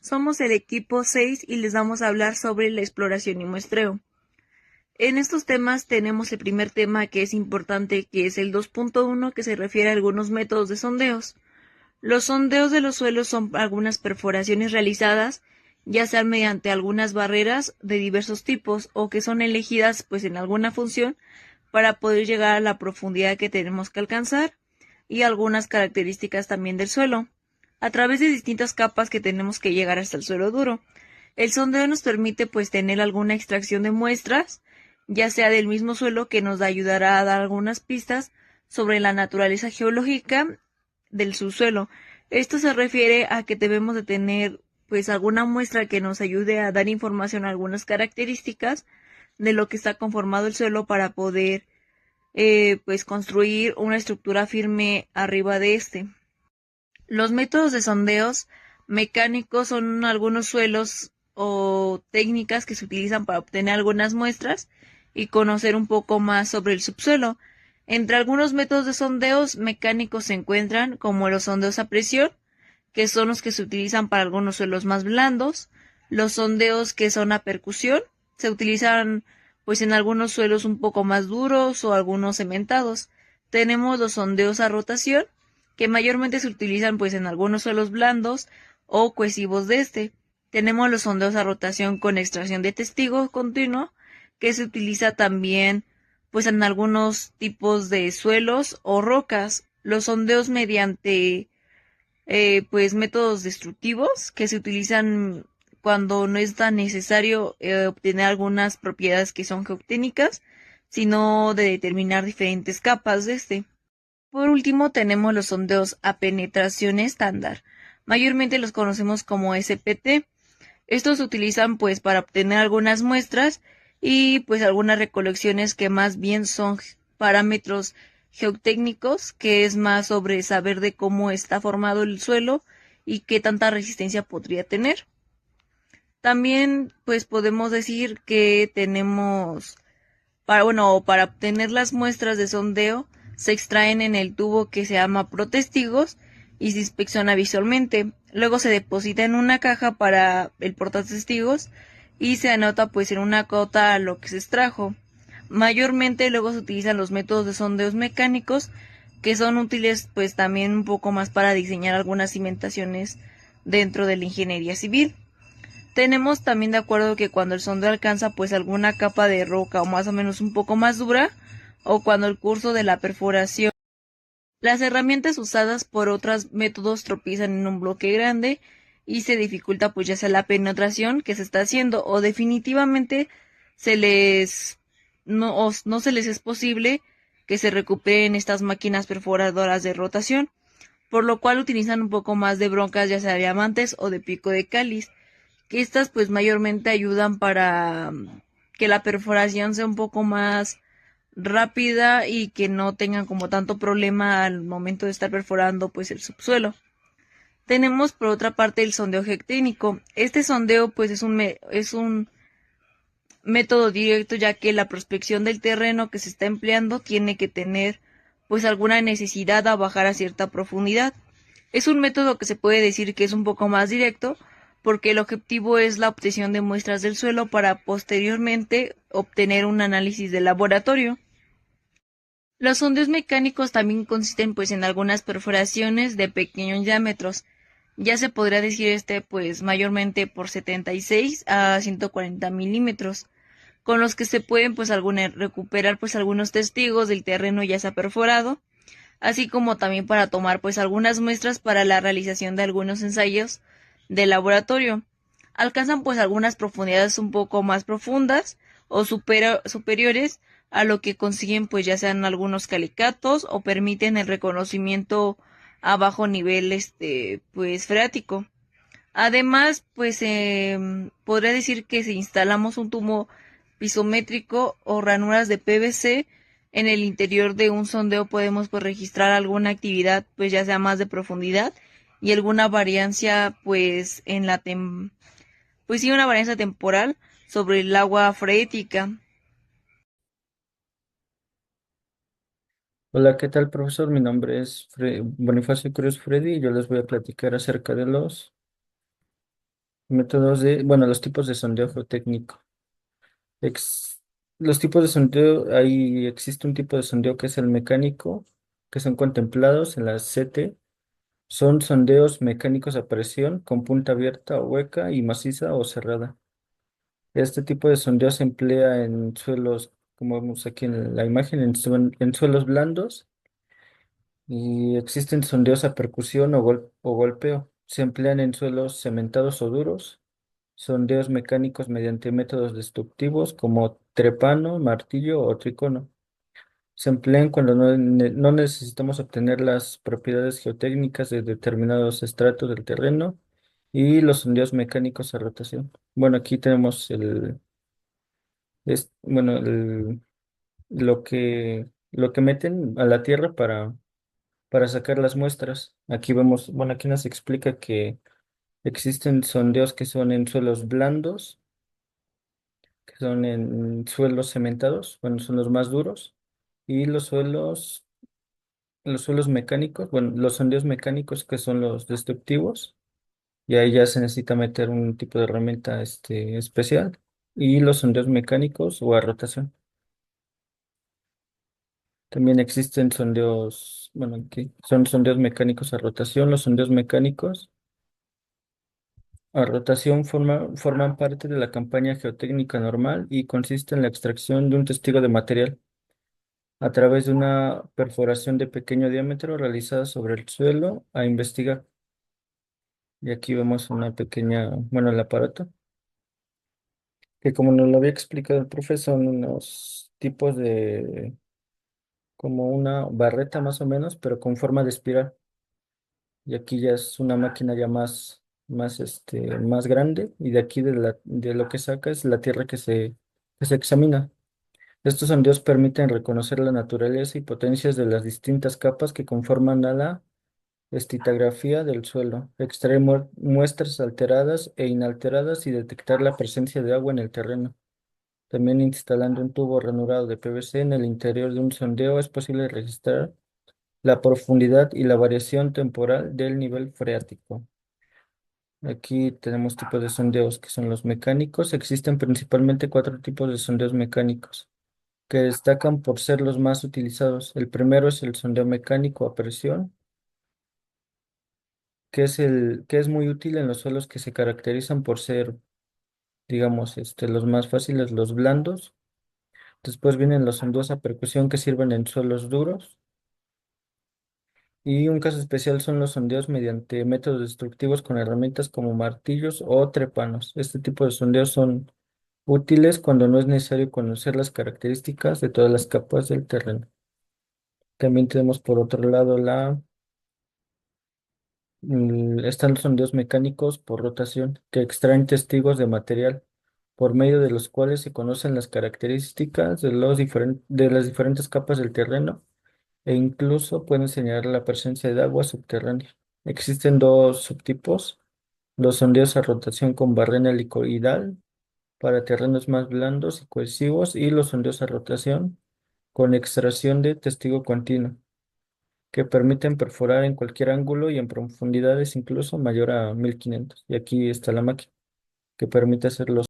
Somos el equipo 6 y les vamos a hablar sobre la exploración y muestreo. En estos temas tenemos el primer tema que es importante, que es el 2.1, que se refiere a algunos métodos de sondeos. Los sondeos de los suelos son algunas perforaciones realizadas, ya sean mediante algunas barreras de diversos tipos o que son elegidas pues en alguna función para poder llegar a la profundidad que tenemos que alcanzar y algunas características también del suelo, a través de distintas capas que tenemos que llegar hasta el suelo duro. El sondeo nos permite pues tener alguna extracción de muestras, ya sea del mismo suelo, que nos ayudará a dar algunas pistas sobre la naturaleza geológica del subsuelo. Esto se refiere a que debemos de tener pues alguna muestra que nos ayude a dar información a algunas características de lo que está conformado el suelo para poder pues construir una estructura firme arriba de este. Los métodos de sondeos mecánicos son algunos suelos o técnicas que se utilizan para obtener algunas muestras y conocer un poco más sobre el subsuelo. Entre algunos métodos de sondeos mecánicos se encuentran como los sondeos a presión, que son los que se utilizan para algunos suelos más blandos, los sondeos que son a percusión, se utilizan pues en algunos suelos un poco más duros o algunos cementados. Tenemos los sondeos a rotación, que mayormente se utilizan pues en algunos suelos blandos o cohesivos de este. Tenemos los sondeos a rotación con extracción de testigo continuo, que se utiliza también pues en algunos tipos de suelos o rocas. Los sondeos mediante pues métodos destructivos, que se utilizan cuando no es tan necesario obtener algunas propiedades que son geotécnicas, sino de determinar diferentes capas de este. Por último, tenemos los sondeos a penetración estándar. Mayormente los conocemos como SPT. Estos se utilizan pues para obtener algunas muestras y pues algunas recolecciones que más bien son parámetros geotécnicos, que es más sobre saber de cómo está formado el suelo y qué tanta resistencia podría tener. También pues podemos decir que tenemos para obtener las muestras de sondeo se extraen en el tubo que se llama protestigos y se inspecciona visualmente. Luego se deposita en una caja para el portatestigos y se anota pues en una cota lo que se extrajo. Mayormente luego se utilizan los métodos de sondeos mecánicos, que son útiles pues también un poco más para diseñar algunas cimentaciones dentro de la ingeniería civil. Tenemos también de acuerdo que cuando el sondeo alcanza pues alguna capa de roca o más o menos un poco más dura, o cuando el curso de la perforación, las herramientas usadas por otros métodos tropiezan en un bloque grande y se dificulta pues ya sea la penetración que se está haciendo, o definitivamente se les no se les es posible que se recuperen estas máquinas perforadoras de rotación, por lo cual utilizan un poco más de broncas, ya sea de diamantes o de pico de cáliz, que estas pues mayormente ayudan para que la perforación sea un poco más rápida y que no tengan como tanto problema al momento de estar perforando pues el subsuelo. Tenemos por otra parte el sondeo geotécnico. Este sondeo pues es un método directo, ya que la prospección del terreno que se está empleando tiene que tener pues alguna necesidad a bajar a cierta profundidad. Es un método que se puede decir que es un poco más directo, porque el objetivo es la obtención de muestras del suelo para posteriormente obtener un análisis de laboratorio. Los sondeos mecánicos también consisten pues en algunas perforaciones de pequeños diámetros. Ya se podría decir pues mayormente por 76 a 140 milímetros, con los que se pueden pues recuperar pues algunos testigos del terreno ya sea perforado, así como también para tomar pues algunas muestras para la realización de algunos ensayos de laboratorio. Alcanzan pues algunas profundidades un poco más profundas o superiores a lo que consiguen pues ya sean algunos calicatos, o permiten el reconocimiento a bajo nivel pues freático. Además pues podría decir que si instalamos un tubo pisométrico o ranuras de PVC en el interior de un sondeo, podemos pues registrar alguna actividad pues ya sea más de profundidad y alguna variancia pues en pues sí, una variancia temporal sobre el agua freática. Hola, ¿qué tal, profesor? Mi nombre es Bonifacio Cruz Freddy y yo les voy a platicar acerca de los Bueno, los tipos de sondeo geotécnico. Ex- los tipos de sondeo, ahí existe un tipo de sondeo que es el mecánico, que son contemplados en la CT. Son sondeos mecánicos a presión con punta abierta o hueca y maciza o cerrada. Este tipo de sondeo se emplea en suelos, como vemos aquí en la imagen, en suelos blandos, y existen sondeos a percusión o golpeo. Se emplean en suelos cementados o duros, sondeos mecánicos mediante métodos destructivos como trepano, martillo o tricono. Se emplean cuando no necesitamos obtener las propiedades geotécnicas de determinados estratos del terreno y los sondeos mecánicos a rotación. Bueno, aquí tenemos bueno, lo que meten a la tierra para sacar las muestras. Aquí vemos, bueno, aquí nos explica que existen sondeos que son en suelos blandos, que son en suelos cementados, bueno, son los más duros, y los suelos mecánicos, bueno, los sondeos mecánicos que son los destructivos, y ahí ya se necesita meter un tipo de herramienta especial, y los sondeos mecánicos o a rotación. También existen sondeos, bueno, aquí son sondeos mecánicos a rotación. Los sondeos mecánicos a rotación forman parte de la campaña geotécnica normal y consiste en la extracción de un testigo de material a través de una perforación de pequeño diámetro realizada sobre el suelo a investigar. Y aquí vemos una pequeña, bueno, el aparato, que como nos lo había explicado el profe, son unos tipos como una barreta más o menos, pero con forma de espiral. Y aquí ya es una máquina ya más grande, y de aquí de lo que saca es la tierra que se examina. Estos sondeos permiten reconocer la naturaleza y potencias de las distintas capas que conforman a la estetografía del suelo, extraer muestras alteradas e inalteradas y detectar la presencia de agua en el terreno. También instalando un tubo ranurado de PVC en el interior de un sondeo es posible registrar la profundidad y la variación temporal del nivel freático. Aquí tenemos tipos de sondeos que son los mecánicos. Existen principalmente cuatro tipos de sondeos mecánicos que destacan por ser los más utilizados. El primero es el sondeo mecánico a presión, que es muy útil en los suelos que se caracterizan por ser, digamos, los más fáciles, los blandos. Después vienen los sondeos a percusión que sirven en suelos duros. Y un caso especial son los sondeos mediante métodos destructivos con herramientas como martillos o trepanos. Este tipo de sondeos son útiles cuando no es necesario conocer las características de todas las capas del terreno. También tenemos por otro lado están los sondeos mecánicos por rotación, que extraen testigos de material, por medio de los cuales se conocen las características de las diferentes capas del terreno e incluso pueden señalar la presencia de agua subterránea. Existen dos subtipos: los sondeos a rotación con barrena helicoidal para terrenos más blandos y cohesivos, y los sondeos a rotación con extracción de testigo continuo, que permiten perforar en cualquier ángulo y en profundidades incluso mayor a 1500. Y aquí está la máquina que permite hacerlo.